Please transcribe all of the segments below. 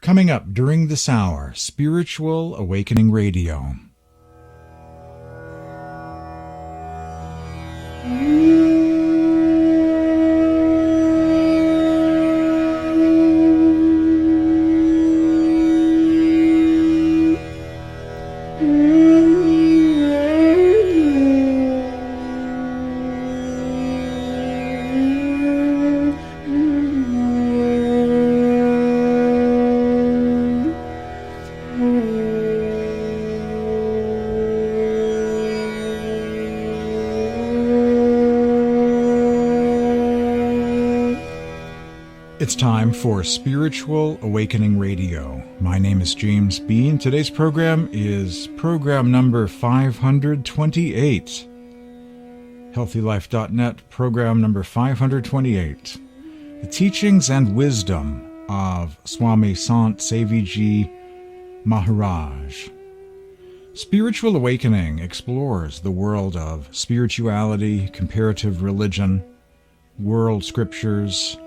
Coming up during this hour, Spiritual Awakening Radio. It's time for Spiritual Awakening Radio. My name is James Bean. Today's program is program number 528. HealthyLife.net, program number 528. The Teachings and Wisdom of Swami Sant Sevi Maharaj. Spiritual Awakening explores the world of spirituality, comparative religion, world scriptures,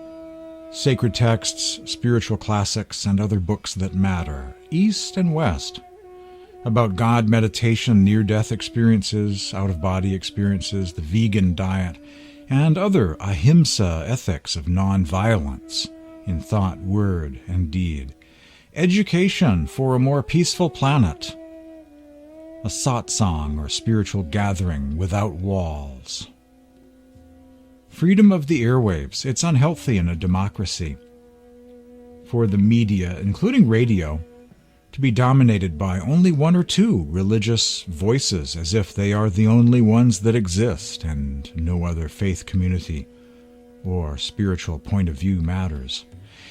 sacred texts, spiritual classics, and other books that matter, East and West, about God, meditation, near-death experiences, out-of-body experiences, the vegan diet, and other ahimsa ethics of non-violence in thought, word, and deed, education for a more peaceful planet, a satsang or spiritual gathering without walls. Freedom of the airwaves. It's unhealthy in a democracy for the media, including radio, to be dominated by only one or two religious voices, as if they are the only ones that exist and no other faith community or spiritual point of view matters.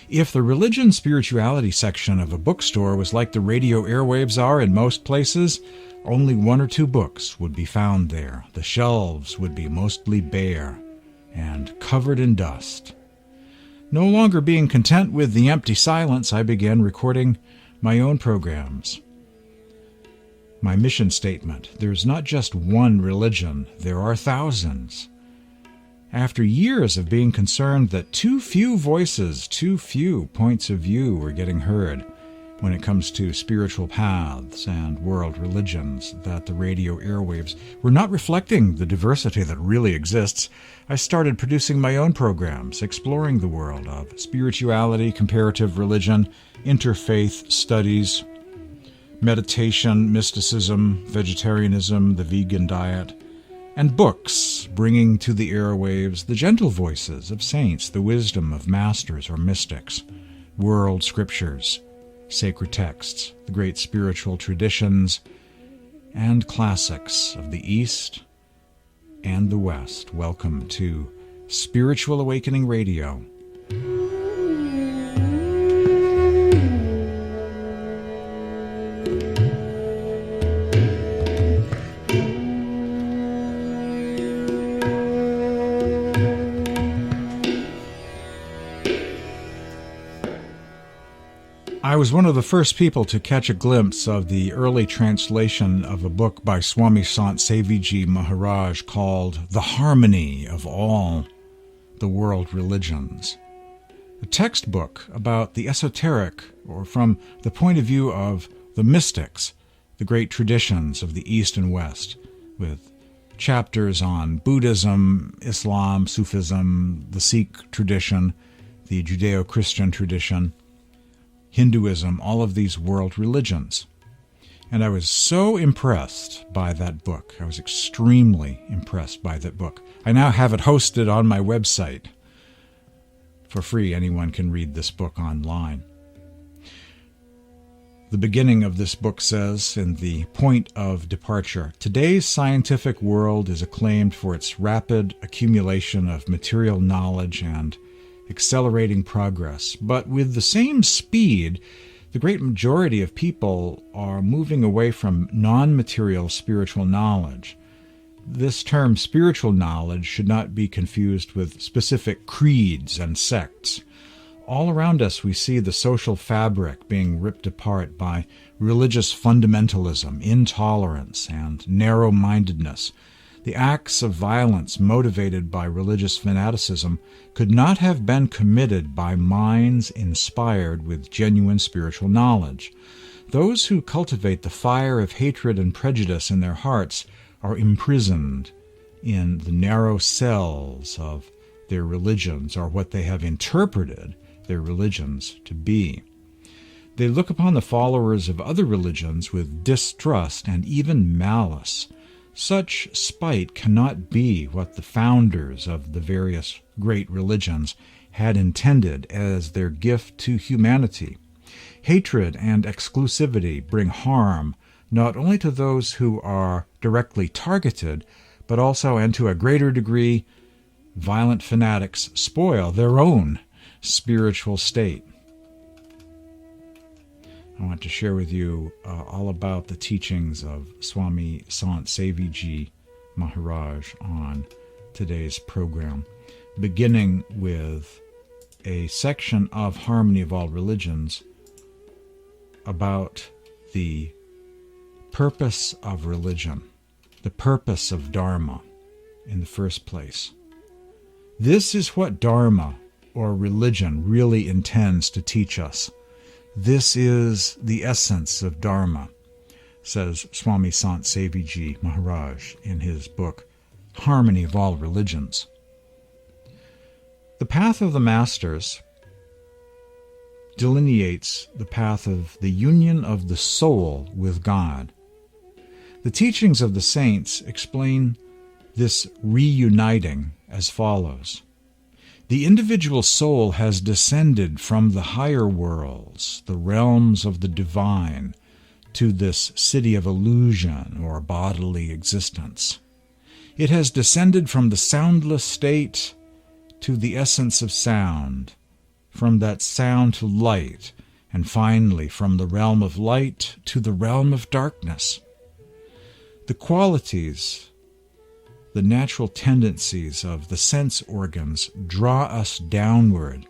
If the religion spirituality section of a bookstore was like the radio airwaves are in most places, only one or two books would be found there. The shelves would be mostly bare and covered in dust. No longer being content with the empty silence, I began recording my own programs. My mission statement: there's not just one religion, there are thousands. After years of being concerned that too few voices, too few points of view were getting heard when it comes to spiritual paths and world religions, that the radio airwaves were not reflecting the diversity that really exists, I started producing my own programs, exploring the world of spirituality, comparative religion, interfaith studies, meditation, mysticism, vegetarianism, the vegan diet, and books, bringing to the airwaves the gentle voices of saints, the wisdom of masters or mystics, world scriptures, sacred texts, the great spiritual traditions, and classics of the East and the West. Welcome to Spiritual Awakening Radio. I was one of the first people to catch a glimpse of the early translation of a book by Swami Sant Sevi Maharaj called The Harmony of All the World Religions, a textbook about the esoteric, or from the point of view of the mystics, the great traditions of the East and West, with chapters on Buddhism, Islam, Sufism, the Sikh tradition, the Judeo-Christian tradition, Hinduism, all of these world religions. And I was so impressed by that book. I was extremely impressed by that book. I now have it hosted on my website. For free, anyone can read this book online. The beginning of this book says, in the point of departure, today's scientific world is acclaimed for its rapid accumulation of material knowledge and accelerating progress, but with the same speed, the great majority of people are moving away from non-material spiritual knowledge. This term spiritual knowledge should not be confused with specific creeds and sects. All around us we see the social fabric being ripped apart by religious fundamentalism, intolerance, and narrow-mindedness. The acts of violence motivated by religious fanaticism could not have been committed by minds inspired with genuine spiritual knowledge. Those who cultivate the fire of hatred and prejudice in their hearts are imprisoned in the narrow cells of their religions, or what they have interpreted their religions to be. They look upon the followers of other religions with distrust and even malice. Such spite cannot be what the founders of the various great religions had intended as their gift to humanity. Hatred and exclusivity bring harm not only to those who are directly targeted, but also, and to a greater degree, violent fanatics spoil their own spiritual state. I want to share with you all about the teachings of Swami Sant Sevi Maharaj on today's program, beginning with a section of Harmony of All Religions about the purpose of religion, the purpose of dharma in the first place. This is what dharma, or religion, really intends to teach us. This is the essence of dharma, says Swami Sant Sevi Maharaj in his book, Harmony of All Religions. The path of the masters delineates the path of the union of the soul with God. The teachings of the saints explain this reuniting as follows. The individual soul has descended from the higher worlds, the realms of the divine, to this city of illusion or bodily existence. It has descended from the soundless state to the essence of sound, from that sound to light, and finally from the realm of light to the realm of darkness. The qualities, the natural tendencies of the sense organs draw us downward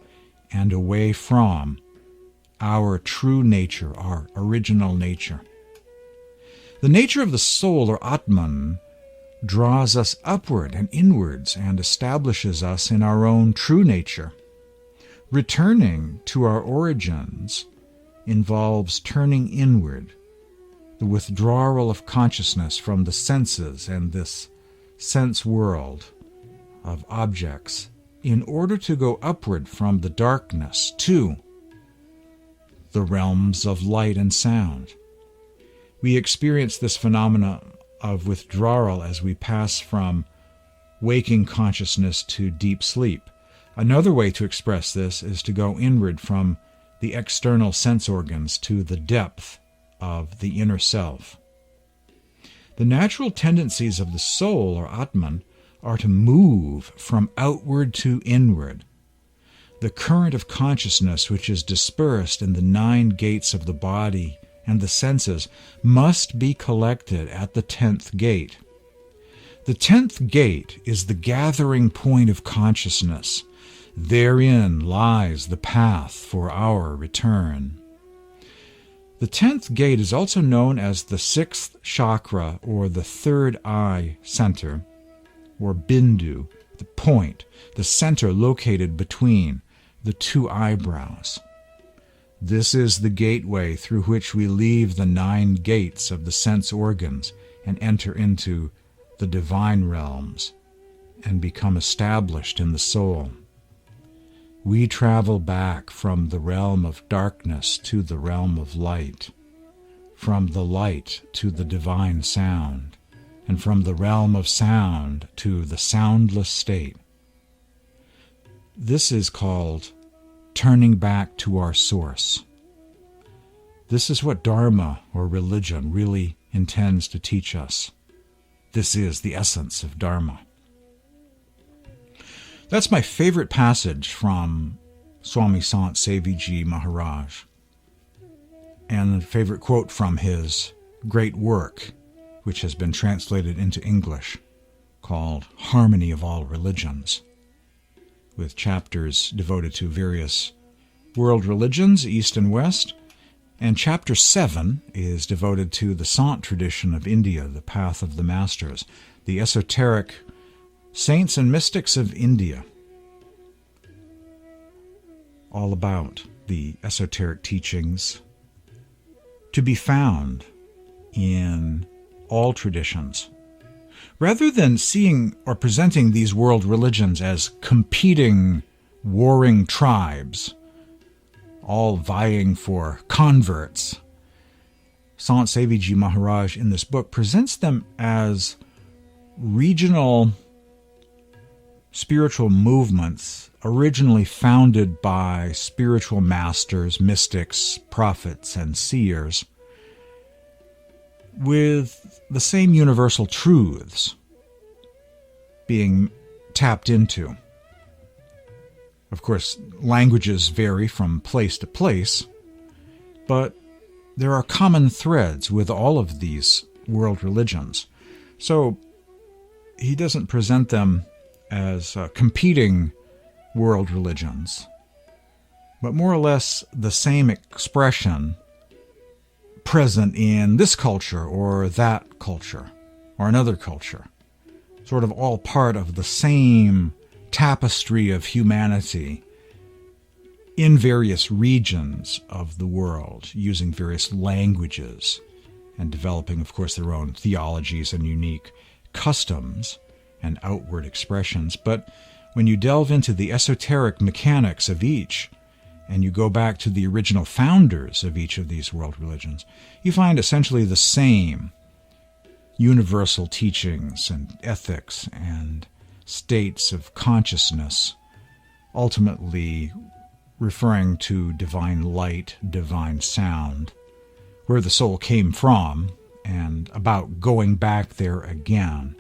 and away from our true nature, our original nature. The nature of the soul, or Atman, draws us upward and inwards and establishes us in our own true nature. Returning to our origins involves turning inward, the withdrawal of consciousness from the senses and this sense world of objects, in order to go upward from the darkness to the realms of light and sound. We experience this phenomena of withdrawal as we pass from waking consciousness to deep sleep. Another way to express this is to go inward from the external sense organs to the depth of the inner self. The natural tendencies of the soul, or Atman, are to move from outward to inward. The current of consciousness, which is dispersed in the 9 gates of the body and the senses, must be collected at the 10th gate. The 10th gate is the gathering point of consciousness. Therein lies the path for our return. The 10th gate is also known as the 6th chakra, or the 3rd eye center, or bindu, the point, the center located between the 2 eyebrows. This is the gateway through which we leave the 9 gates of the sense organs and enter into the divine realms and become established in the soul. We travel back from the realm of darkness to the realm of light, from the light to the divine sound, and from the realm of sound to the soundless state. This is called turning back to our source. This is what dharma, or religion, really intends to teach us. This is the essence of dharma. That's my favorite passage from Swami Sant Sevi Maharaj, and a favorite quote from his great work, which has been translated into English, called Harmony of All Religions, with chapters devoted to various world religions, East and West, And chapter 7 is devoted to the Sant tradition of India, the path of the masters, the esoteric saints and mystics of India. All about the esoteric teachings to be found in all traditions. Rather than seeing or presenting these world religions as competing, warring tribes, all vying for converts, Sant Sevi Ji Maharaj in this book presents them as regional spiritual movements originally founded by spiritual masters, mystics, prophets, and seers, with the same universal truths being tapped into. Of course, languages vary from place to place, but there are common threads with all of these world religions. So he doesn't present them as competing world religions, but more or less the same expression present in this culture or that culture or another culture, sort of all part of the same tapestry of humanity in various regions of the world, using various languages and developing, of course, their own theologies and unique customs and outward expressions. But when you delve into the esoteric mechanics of each, and you go back to the original founders of each of these world religions, you find essentially the same universal teachings and ethics and states of consciousness, ultimately referring to divine light, divine sound, where the soul came from, and about going back there again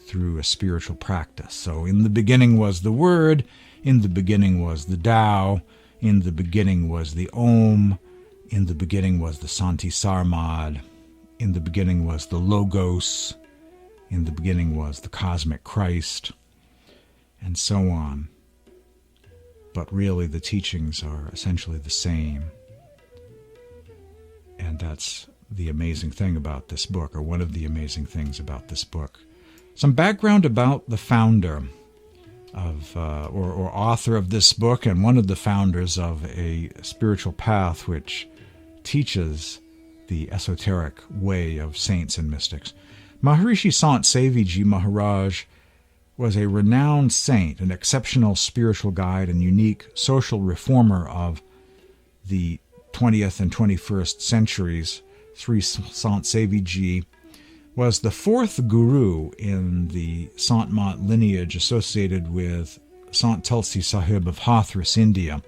through a spiritual practice. So in the beginning was the Word, in the beginning was the Tao, in the beginning was the Om, in the beginning was the Santi Sarmad, in the beginning was the Logos, in the beginning was the cosmic Christ, and so on. But really the teachings are essentially the same. And that's the amazing thing about this book, or one of the amazing things about this book. Some background about the founder of, or author of this book, and one of the founders of a spiritual path which teaches the esoteric way of saints and mystics. Maharshi Sant Sevi Ji Maharaj was a renowned saint, an exceptional spiritual guide, and unique social reformer of the 20th and 21st centuries. Sri Sant Sevi Ji was the fourth guru in the Sant Mat lineage associated with Sant Tulsi Sahib of Hathras, India,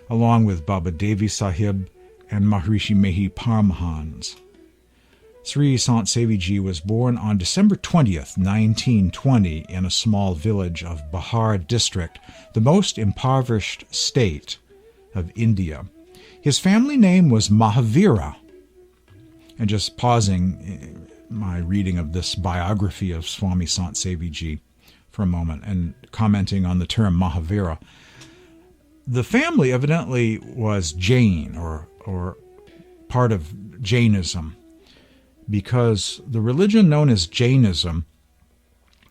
along with Baba Devi Sahib and Maharshi Mehi Parmahans. Sri Sant Sevi Ji was born on December 20th, 1920, in a small village of Bihar district, the most impoverished state of India. His family name was Mahavira. And just pausing my reading of this biography of Swami Sant Sevi Ji for a moment and commenting on the term Mahavira. The family evidently was Jain, or part of Jainism, because the religion known as Jainism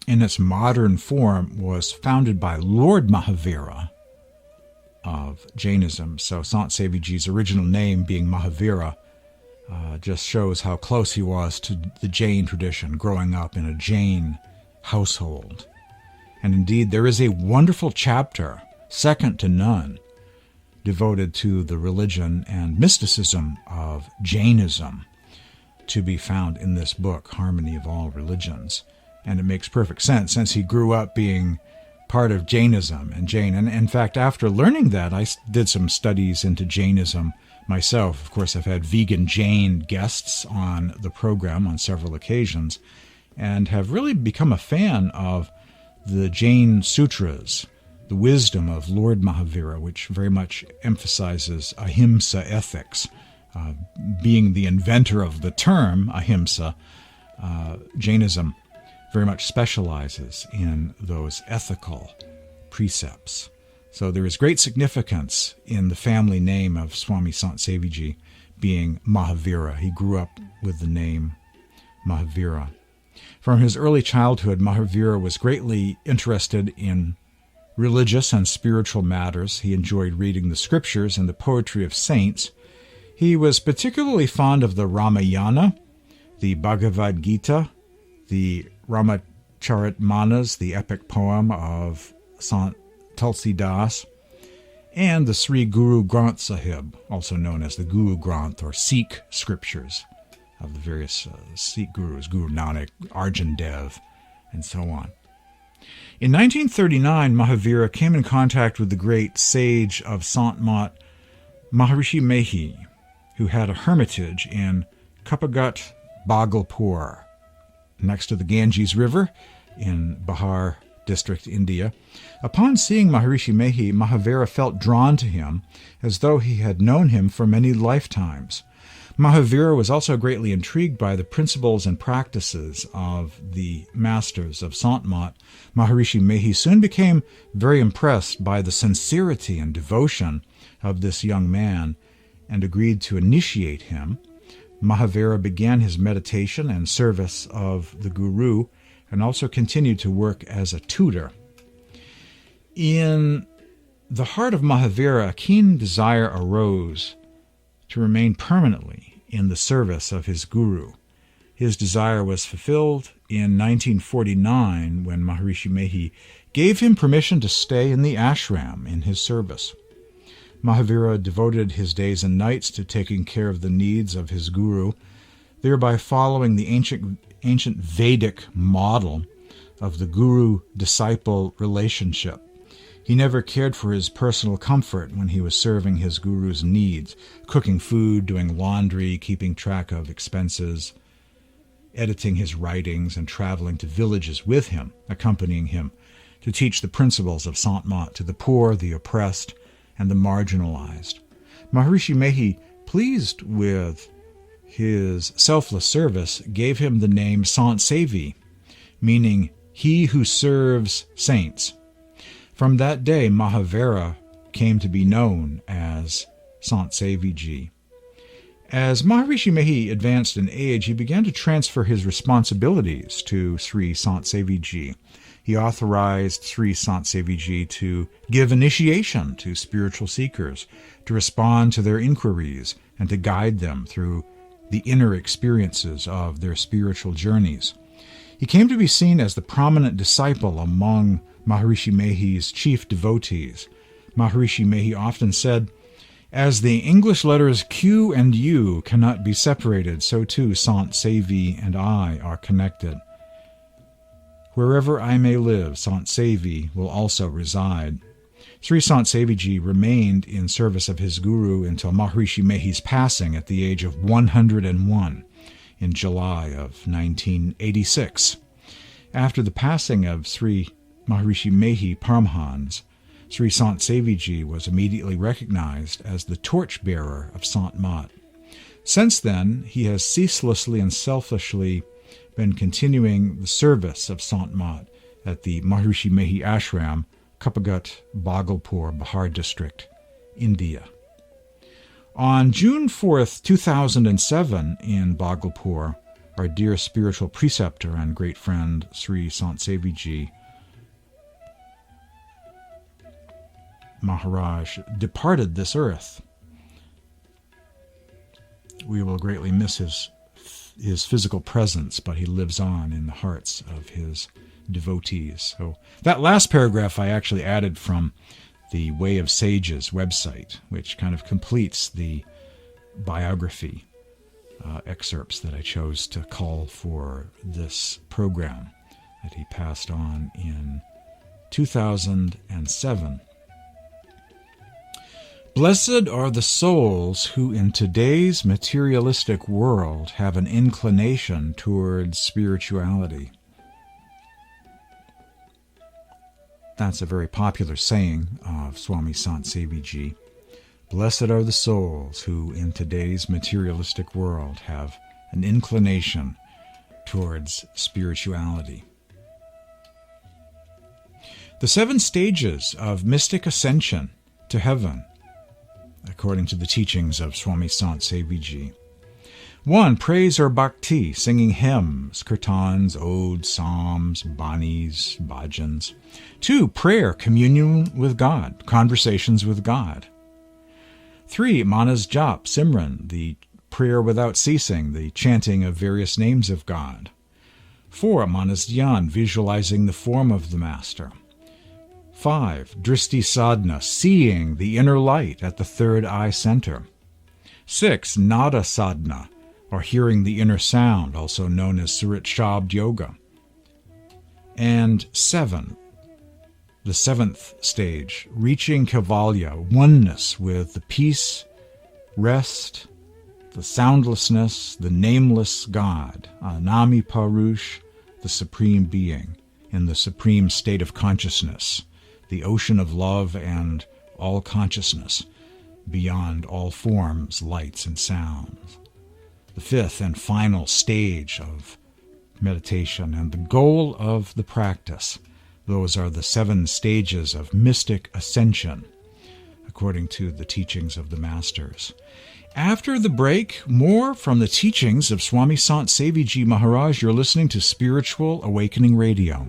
in its modern form was founded by Lord Mahavira of Jainism. So Sant Sevi Ji's original name being Mahavira just shows how close he was to the Jain tradition, growing up in a Jain household. And indeed, there is a wonderful chapter, second to none, devoted to the religion and mysticism of Jainism, to be found in this book, Harmony of All Religions. And it makes perfect sense, since he grew up being part of Jainism and Jain. And in fact, after learning that, I did some studies into Jainism myself. Of course, I've had vegan Jain guests on the program on several occasions, and have really become a fan of the Jain sutras, the wisdom of Lord Mahavira, which very much emphasizes ahimsa ethics. Being the inventor of the term ahimsa, Jainism very much specializes in those ethical precepts. So there is great significance in the family name of Swami Sant Sevi Ji, being Mahavira. He grew up with the name Mahavira. From his early childhood, Mahavira was greatly interested in religious and spiritual matters. He enjoyed reading the scriptures and the poetry of saints. He was particularly fond of the Ramayana, the Bhagavad Gita, the Ramacharitmanas, the epic poem of Sant Tulsi, and the Sri Guru Granth Sahib, also known as the Guru Granth or Sikh scriptures of the various Sikh gurus, Guru Nanak, Arjan Dev, and so on. In 1939, Mahavira came in contact with the great sage of Sant Mat, Maharishi Mehi, who had a hermitage in Kapagat, Bhagalpur, next to the Ganges River in Bihar district, India. Upon seeing Maharishi Mehi, Mahavira felt drawn to him as though he had known him for many lifetimes. Mahavira was also greatly intrigued by the principles and practices of the masters of Sant Mat. Maharishi Mehi soon became very impressed by the sincerity and devotion of this young man and agreed to initiate him. Mahavira began his meditation and service of the Guru and also continued to work as a tutor. In the heart of Mahavira, a keen desire arose to remain permanently in the service of his Guru. His desire was fulfilled in 1949 when Maharishi Mehi gave him permission to stay in the ashram in his service. Mahavira devoted his days and nights to taking care of the needs of his Guru, thereby following the ancient Vedic model of the guru-disciple relationship. He never cared for his personal comfort when he was serving his Guru's needs, cooking food, doing laundry, keeping track of expenses, editing his writings, and traveling to villages with him, accompanying him to teach the principles of Sant Mat to the poor, the oppressed, and the marginalized. Maharishi Mehi, pleased with his selfless service, gave him the name Sant Sevi, meaning he who serves saints. From that day, Mahavira came to be known as Sant Sevi Ji. As Maharishi Mehi advanced in age, he began to transfer his responsibilities to Sri Sant Sevi Ji. He authorized Sri Sant Sevi Ji to give initiation to spiritual seekers, to respond to their inquiries, and to guide them through the inner experiences of their spiritual journeys. He came to be seen as the prominent disciple among Maharishi Mehi's chief devotees. Maharishi Mehi often said, "As the English letters Q and U cannot be separated, so too Sant Sevi and I are connected. Wherever I may live, Sant Sevi will also reside." Sri Sant Sevi Ji remained in service of his Guru until Maharishi Mehi's passing at the age of 101 in July of 1986. After the passing of Sri Maharishi Mehi Paramhans, Sri Sant Sevi Ji was immediately recognized as the torchbearer of Sant Mat. Since then, he has ceaselessly and selfishly been continuing the service of Sant Mat at the Maharishi Mehi Ashram, Kapagat, Bhagalpur, Bihar district, India. On June 4th, 2007, in Bhagalpur, our dear spiritual preceptor and great friend Sri Sant Sevi Ji Maharaj departed this earth. We will greatly miss his physical presence, but he lives on in the hearts of his devotees. So that last paragraph I actually added from the Way of Sages website, which kind of completes the biography excerpts that I chose to call for this program that he passed on in 2007. Blessed are the souls who in today's materialistic world have an inclination towards spirituality. That's a very popular saying of Swami Sant Sevi Ji. Blessed are the souls who in today's materialistic world have an inclination towards spirituality. The 7 stages of mystic ascension to heaven according to the teachings of Swami Sant Sevi. 1. Praise or bhakti, singing hymns, kirtans, odes, psalms, banis, bhajans. 2. Prayer, communion with God, conversations with God. 3. Manas jap, simran, the prayer without ceasing, the chanting of various names of God. 4. Manas dhyan, visualizing the form of the Master. 5. Dristi sadhana, seeing the inner light at the third eye center. 6. Nada sadhana, or hearing the inner sound, also known as Surit Shabd Yoga. And 7. The 7th stage, reaching Kaivalya, oneness with the peace, rest, the soundlessness, the nameless God, Anami Parush, the Supreme Being, in the supreme state of consciousness, the ocean of love and all consciousness, beyond all forms, lights, and sounds. The 5th and final stage of meditation and the goal of the practice. Those are the 7 stages of mystic ascension, according to the teachings of the Masters. After the break, more from the teachings of Swami Sant Sevi Maharaj. You're listening to Spiritual Awakening Radio.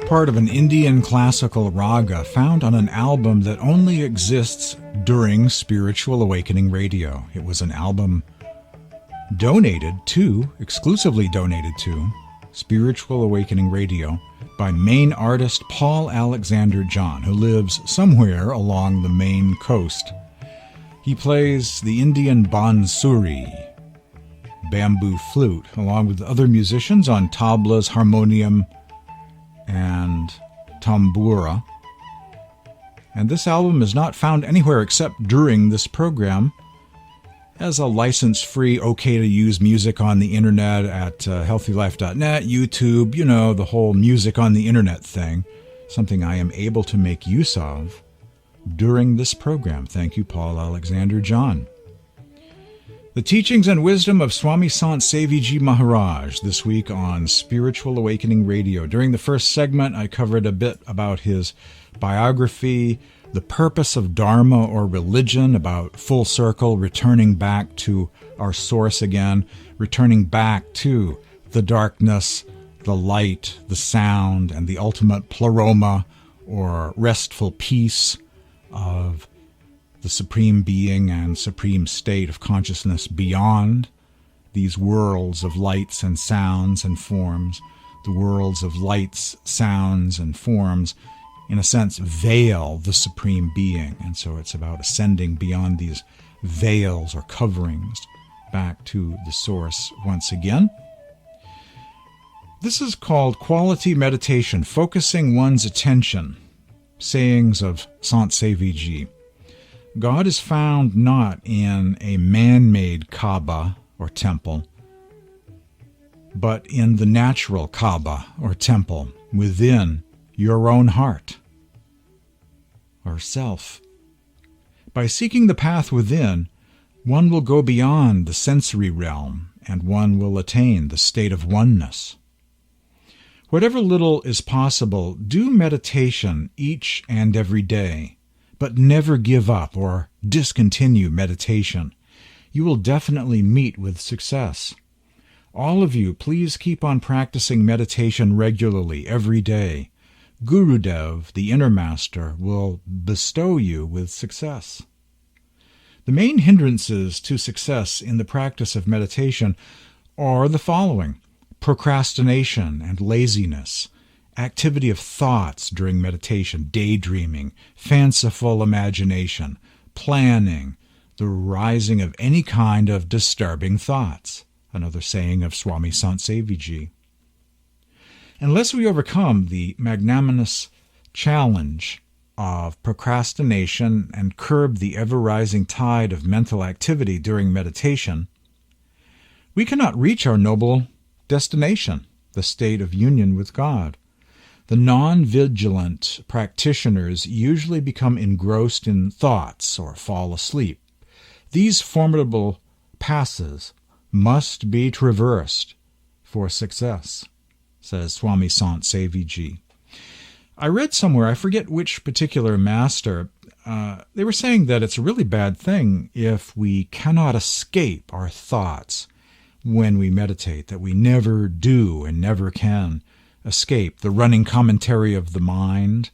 Part of an Indian classical raga found on an album that only exists during Spiritual Awakening Radio. It was an album exclusively donated to Spiritual Awakening Radio by Maine artist Paul Alexander John, who lives somewhere along the Maine coast. He plays the Indian bansuri, bamboo flute, along with other musicians on tablas, harmonium, and tambura. And this album is not found anywhere except during this program as a license-free, okay-to-use music on the internet at healthylife.net, YouTube, the whole music on the internet thing, something I am able to make use of during this program. Thank you, Paul Alexander John. The teachings and wisdom of Swami Sant Sevi Maharaj this week on Spiritual Awakening Radio. During the first segment, I covered a bit about his biography, the purpose of dharma or religion, about full circle, returning back to our source again, returning back to the darkness, the light, the sound, and the ultimate pleroma or restful peace of the Supreme Being and Supreme State of consciousness beyond these worlds of lights and sounds and forms. The worlds of lights, sounds, and forms, in a sense, veil the Supreme Being. And so it's about ascending beyond these veils or coverings back to the source once again. This is called quality meditation, focusing one's attention. Sayings of Sant Sevi. God is found not in a man-made Kaaba or temple, but in the natural Kaaba or temple within your own heart or self. By seeking the path within, one will go beyond the sensory realm and one will attain the state of oneness. Whatever little is possible, do meditation each and every day. But never give up or discontinue meditation. You will definitely meet with success. All of you, please keep on practicing meditation regularly every day. Gurudev, the inner master, will bestow you with success. The main hindrances to success in the practice of meditation are the following: procrastination and laziness, activity of thoughts during meditation, daydreaming, fanciful imagination, planning, the rising of any kind of disturbing thoughts. another saying of Swami Sant Sevi. Unless we overcome the magnanimous challenge of procrastination and curb the ever-rising tide of mental activity during meditation, we cannot reach our noble destination, the state of union with God. The non-vigilant practitioners usually become engrossed in thoughts or fall asleep. These formidable passes must be traversed for success, says Swami Sant Sevi. I read somewhere, I forget which particular master, they were saying that it's a really bad thing if we cannot escape our thoughts when we meditate, that we never do and never can escape the running commentary of the mind,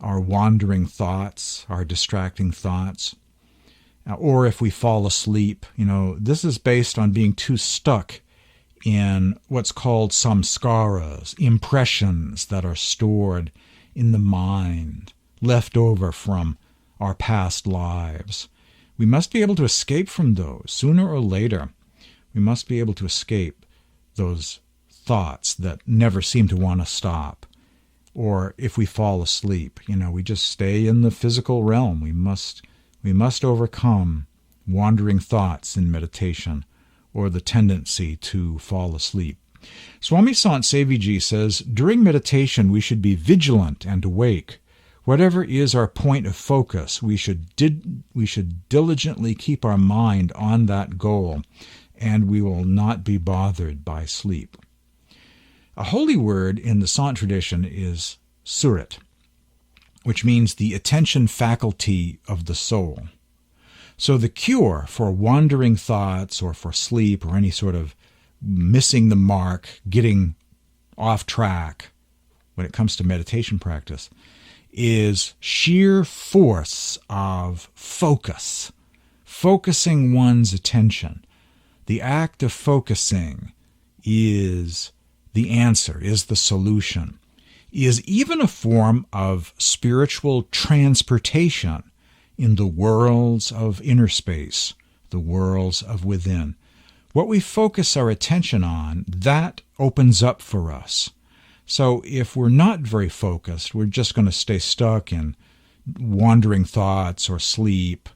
our wandering thoughts, our distracting thoughts. Or if we fall asleep, this is based on being too stuck in what's called samskaras, impressions that are stored in the mind, left over from our past lives. We must be able to escape from those sooner or later. We must be able to escape those thoughts that never seem to want to stop. Or if we fall asleep, we just stay in the physical realm. We must overcome wandering thoughts in meditation, or the tendency to fall asleep. Swami Sant Sevi says, during meditation we should be vigilant and awake. Whatever is our point of focus, we should diligently keep our mind on that goal, and we will not be bothered by sleep. A holy word in the Sant tradition is surat, which means the attention faculty of the soul. So the cure for wandering thoughts or for sleep or any sort of missing the mark, getting off track when it comes to meditation practice, is sheer force of focus, focusing one's attention. The act of focusing is the answer, is the solution, is even a form of spiritual transportation in the worlds of inner space, the worlds of within. What we focus our attention on, that opens up for us. So if we're not very focused, we're just going to stay stuck in wandering thoughts or sleep,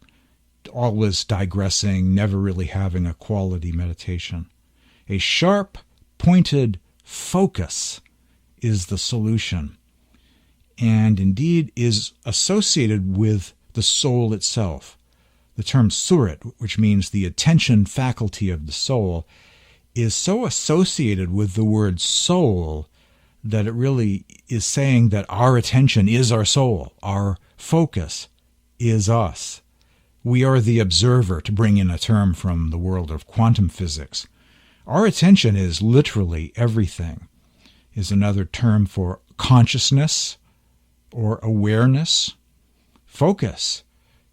always digressing, never really having a quality meditation. A sharp, pointed focus is the solution, and indeed is associated with the soul itself. The term surat, which means the attention faculty of the soul, is so associated with the word soul that it really is saying that our attention is our soul. Our focus is us. We are the observer, to bring in a term from the world of quantum physics. Our attention is literally everything, is another term for consciousness or awareness. Focus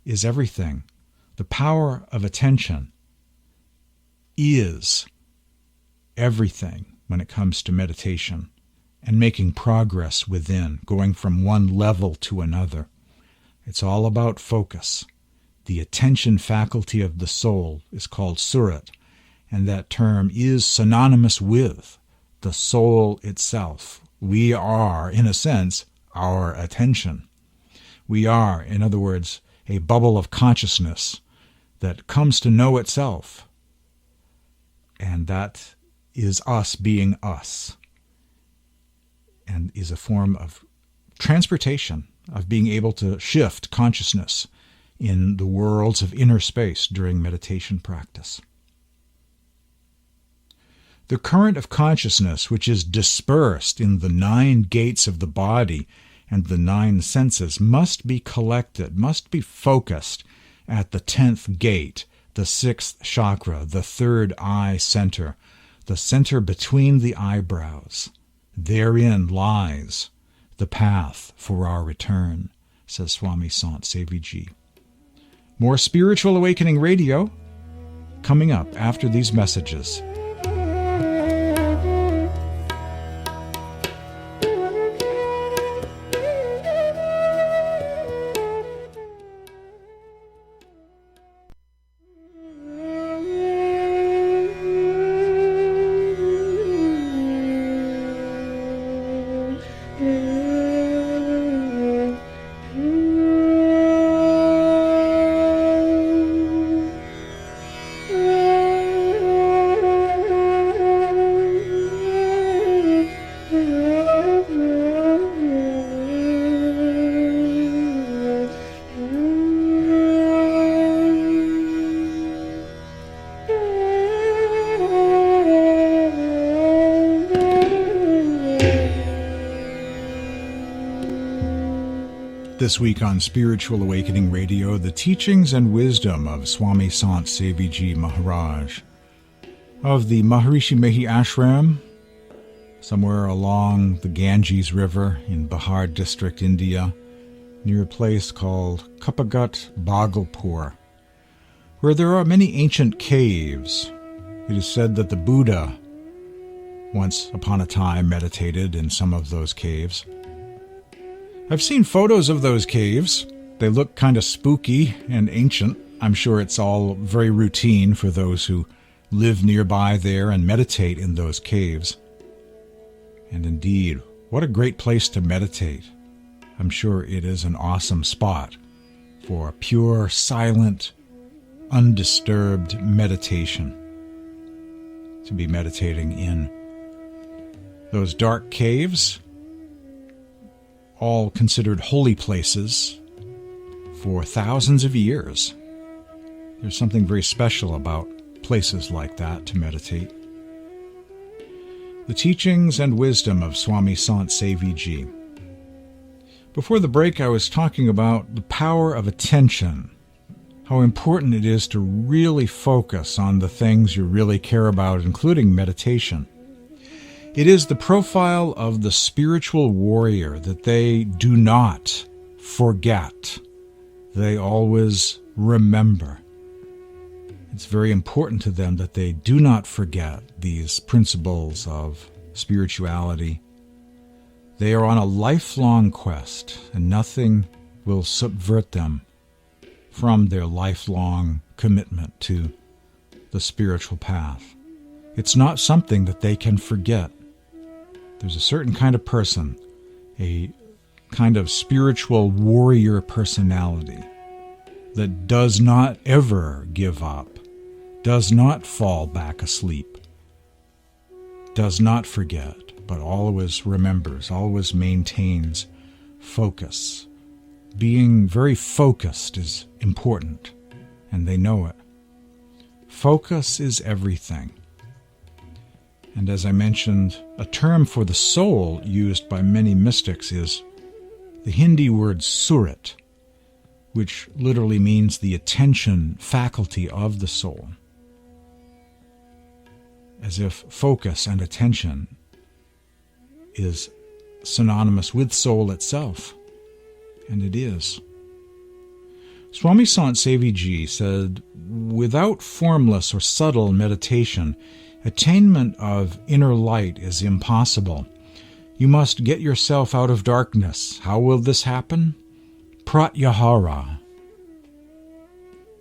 is everything. The power of attention is everything when it comes to meditation and making progress within, going from one level to another. It's all about focus. The attention faculty of the soul is called surat, and that term is synonymous with the soul itself. We are, in a sense, our attention. We are, in other words, a bubble of consciousness that comes to know itself. And that is us being us, and is a form of transportation, of being able to shift consciousness in the worlds of inner space during meditation practice. The current of consciousness, which is dispersed in the 9 gates of the body and the 9 senses, must be collected, must be focused at the 10th gate, the 6th chakra, the 3rd eye center, the center between the eyebrows. Therein lies the path for our return, says Swami Sant Sevi. More Spiritual Awakening Radio coming up after these messages. This week on Spiritual Awakening Radio, the teachings and wisdom of Swami Sant Sevi Ji Maharaj of the Maharshi Mehi Ashram, somewhere along the Ganges River in Bihar district, India, near a place called Kapagat Bhagalpur, where there are many ancient caves. It is said that the Buddha once upon a time meditated in some of those caves. I've seen photos of those caves. They look kind of spooky and ancient. I'm sure it's all very routine for those who live nearby there and meditate in those caves. And indeed, what a great place to meditate. I'm sure it is an awesome spot for pure, silent, undisturbed meditation. To be meditating in those dark caves, all considered holy places for thousands of years. There's something very special about places like that to meditate. The teachings and wisdom of Swami Sant Sevi Ji. Before the break, I was talking about the power of attention, how important it is to really focus on the things you really care about, including meditation. It is the profile of the spiritual warrior that they do not forget. They always remember. It's very important to them that they do not forget these principles of spirituality. They are on a lifelong quest, and nothing will subvert them from their lifelong commitment to the spiritual path. It's not something that they can forget. There's a certain kind of person, a kind of spiritual warrior personality that does not ever give up, does not fall back asleep, does not forget, but always remembers, always maintains focus. Being very focused is important, and they know it. Focus is everything. And as I mentioned, a term for the soul used by many mystics is the Hindi word surat, which literally means the attention faculty of the soul. As if focus and attention is synonymous with soul itself. And it is. Swami Sant Sevi Ji said, without formless or subtle meditation, attainment of inner light is impossible. You must get yourself out of darkness. How will this happen? Pratyahara,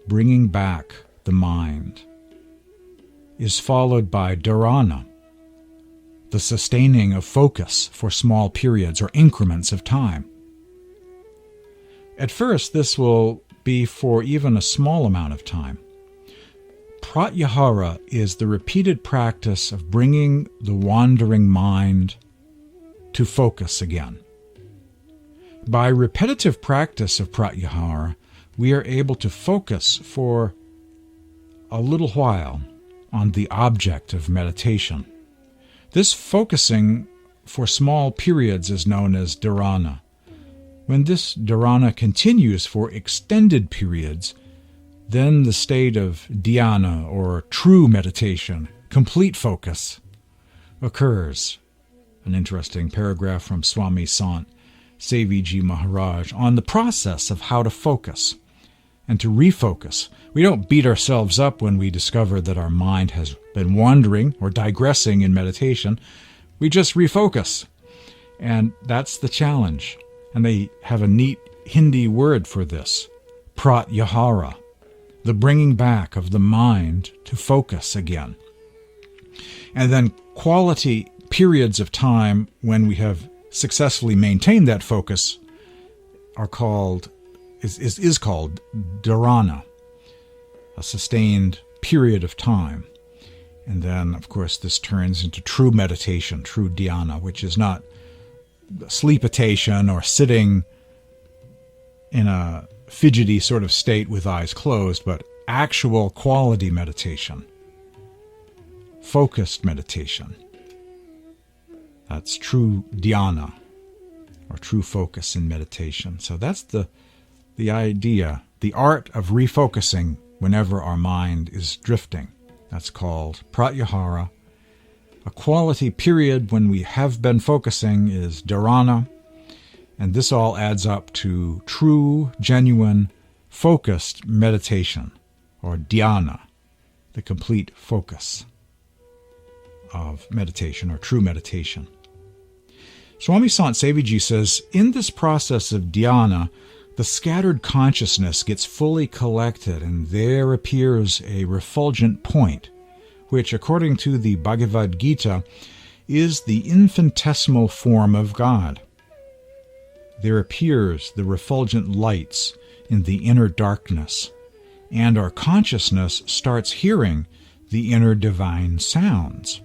bringing back the mind, is followed by dharana, the sustaining of focus for small periods or increments of time. At first, this will be for even a small amount of time. Pratyahara is the repeated practice of bringing the wandering mind to focus again. By repetitive practice of pratyahara, we are able to focus for a little while on the object of meditation. This focusing for small periods is known as dharana. When this dharana continues for extended periods, then the state of dhyana, or true meditation, complete focus, occurs. An interesting paragraph from Swami Sant Sevi Ji Maharaj on the process of how to focus and to refocus. We don't beat ourselves up when we discover that our mind has been wandering or digressing in meditation. We just refocus. And that's the challenge. And they have a neat Hindi word for this, pratyahara, the bringing back of the mind to focus again. And then quality periods of time when we have successfully maintained that focus are called dharana, a sustained period of time. And then, of course, this turns into true meditation, true dhyana, which is not sleepitation or sitting in a fidgety sort of state with eyes closed, but actual quality meditation, focused meditation. That's true dhyana, or true focus in meditation. So that's the idea, the art of refocusing whenever our mind is drifting. That's called pratyahara. A quality period when we have been focusing is dharana, and this all adds up to true, genuine, focused meditation, or dhyana, the complete focus of meditation, or true meditation. Swami Sant Sevi says, in this process of dhyana, the scattered consciousness gets fully collected, and there appears a refulgent point, which, according to the Bhagavad Gita, is the infinitesimal form of God. There appears the refulgent lights in the inner darkness, and our consciousness starts hearing the inner divine sounds.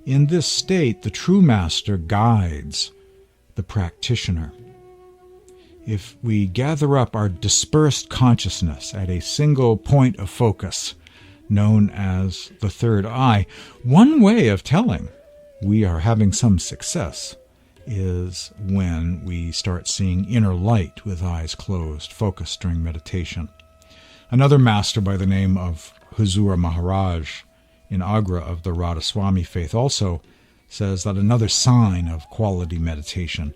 In this state, the true master guides the practitioner. If we gather up our dispersed consciousness at a single point of focus, known as the third eye, one way of telling we are having some success is when we start seeing inner light with eyes closed, focused during meditation. Another master by the name of Huzur Maharaj in Agra of the Radhasoami faith also says that another sign of quality meditation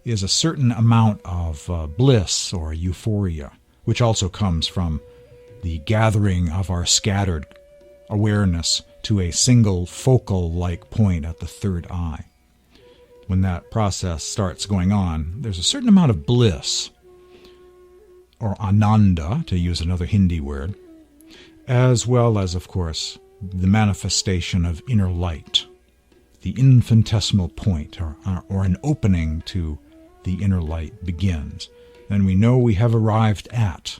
is a certain amount of bliss or euphoria, which also comes from the gathering of our scattered awareness to a single focal-like point at the third eye. When that process starts going on, there's a certain amount of bliss, or ananda, to use another Hindi word, as well as, of course, the manifestation of inner light, the infinitesimal point, or an opening to the inner light begins. Then we know we have arrived at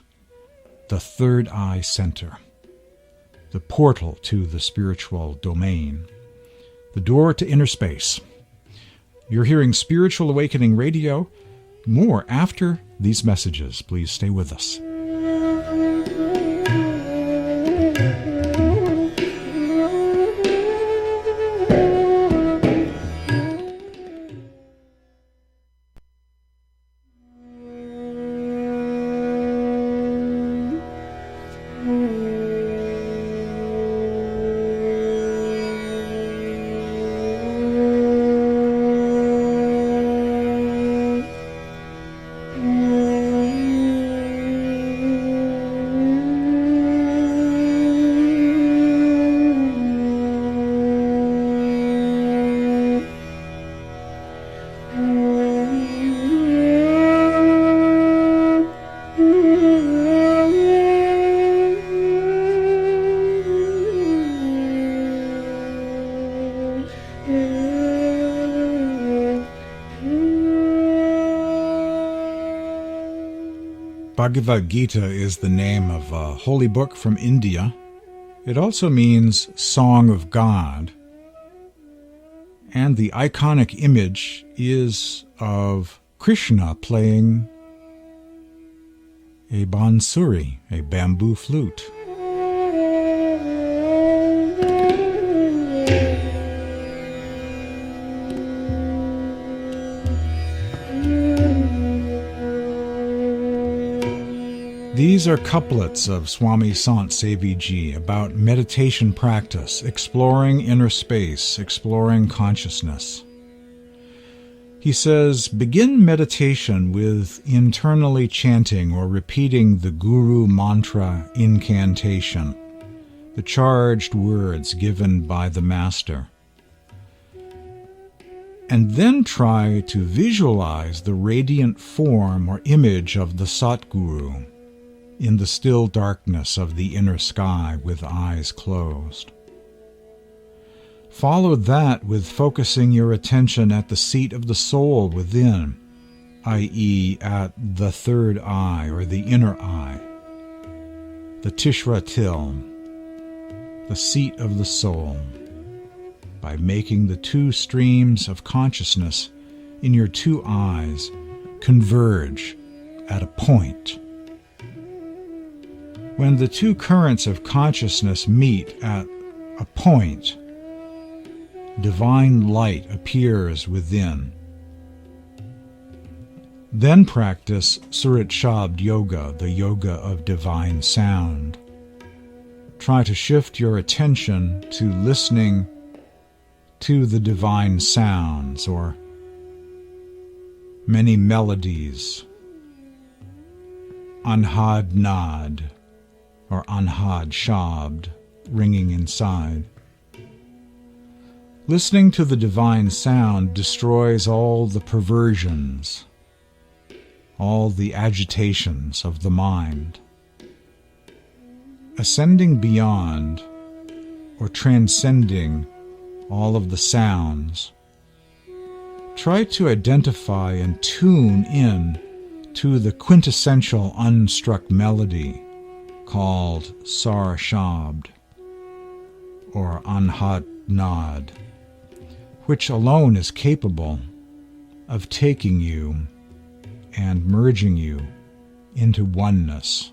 the third eye center, the portal to the spiritual domain, the door to inner space. You're hearing Spiritual Awakening Radio. More after these messages. Please stay with us. Bhagavad Gita is the name of a holy book from India. It also means Song of God. And the iconic image is of Krishna playing a bansuri, a bamboo flute. These are couplets of Swami Sant Sevi about meditation practice, exploring inner space, exploring consciousness. He says, begin meditation with internally chanting or repeating the Guru mantra incantation, the charged words given by the Master. And then try to visualize the radiant form or image of the Satguru in the still darkness of the inner sky with eyes closed. Follow that with focusing your attention at the seat of the soul within, i.e. at the third eye or the inner eye, the Tishra Til, the seat of the soul, by making the two streams of consciousness in your two eyes converge at a point. When the two currents of consciousness meet at a point, divine light appears within. Then practice Surat Shabd Yoga, the yoga of divine sound. Try to shift your attention to listening to the divine sounds or many melodies, Anhad Nad or Anhad Shabd ringing inside. Listening to the divine sound destroys all the perversions, all the agitations of the mind. Ascending beyond or transcending all of the sounds, try to identify and tune in to the quintessential unstruck melody called Sar Shabd or Anhat Nad, which alone is capable of taking you and merging you into oneness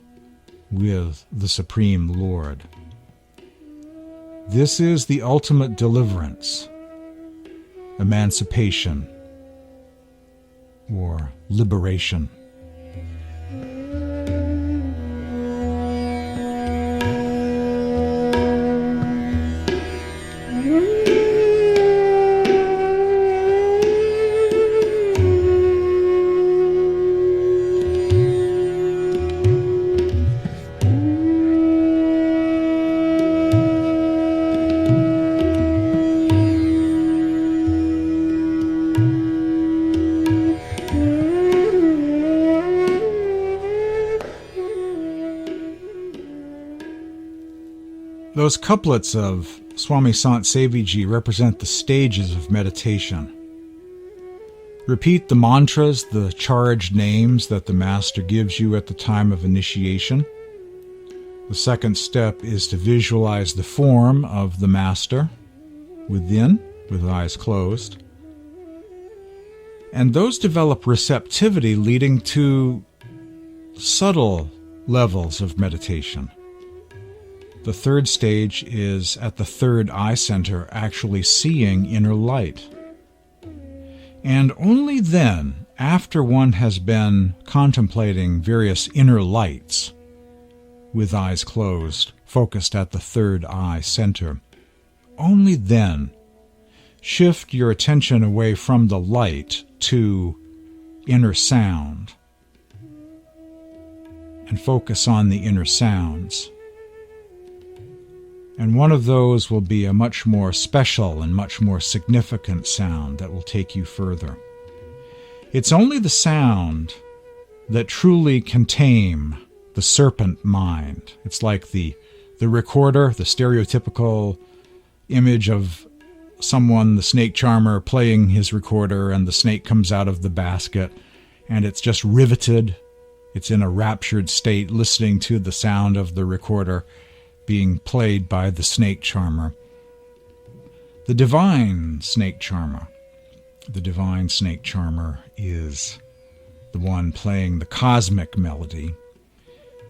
with the Supreme Lord. This is the ultimate deliverance, emancipation, or liberation. Those couplets of Swami Sant Sevi ji represent the stages of meditation. Repeat the mantras, the charged names that the Master gives you at the time of initiation. The second step is to visualize the form of the Master within, with eyes closed. And those develop receptivity, leading to subtle levels of meditation. The third stage is at the third eye center, actually seeing inner light. And only then, after one has been contemplating various inner lights, with eyes closed, focused at the third eye center, only then shift your attention away from the light to inner sound, and focus on the inner sounds. And one of those will be a much more special and much more significant sound that will take you further. It's only the sound that truly can tame the serpent mind. It's like the recorder, the stereotypical image of someone, the snake charmer, playing his recorder, and the snake comes out of the basket, and it's just riveted. It's in a raptured state, listening to the sound of the recorder being played by the snake charmer. The divine snake charmer is the one playing the cosmic melody,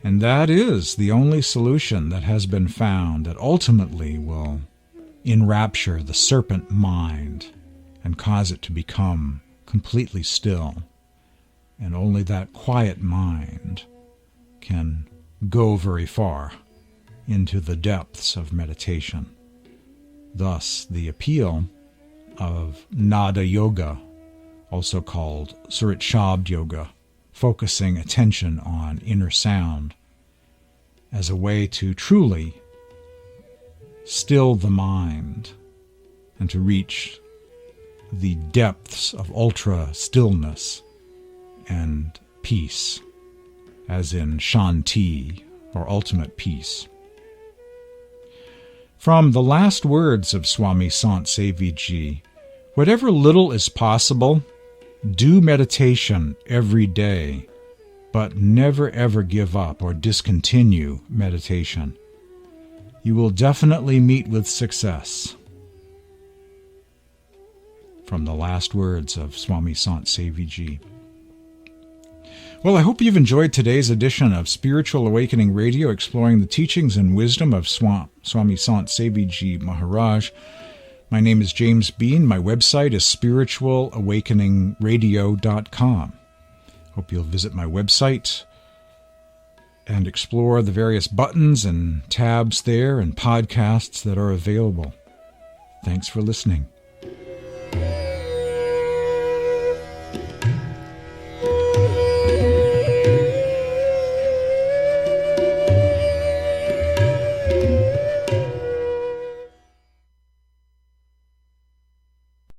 and that is the only solution that has been found that ultimately will enrapture the serpent mind and cause it to become completely still. And only that quiet mind can go very far into the depths of meditation. Thus, the appeal of Nada Yoga, also called Surat Shabd Yoga, focusing attention on inner sound as a way to truly still the mind and to reach the depths of ultra stillness and peace, as in Shanti, or ultimate peace. From the last words of Swami Sant Sevi ji, whatever little is possible, do meditation every day, but never ever give up or discontinue meditation. You will definitely meet with success. From the last words of Swami Sant Sevi ji. Well, I hope you've enjoyed today's edition of Spiritual Awakening Radio, exploring the teachings and wisdom of Swami Sant Sevi ji Maharaj. My name is James Bean. My website is spiritualawakeningradio.com. Hope you'll visit my website and explore the various buttons and tabs there and podcasts that are available. Thanks for listening.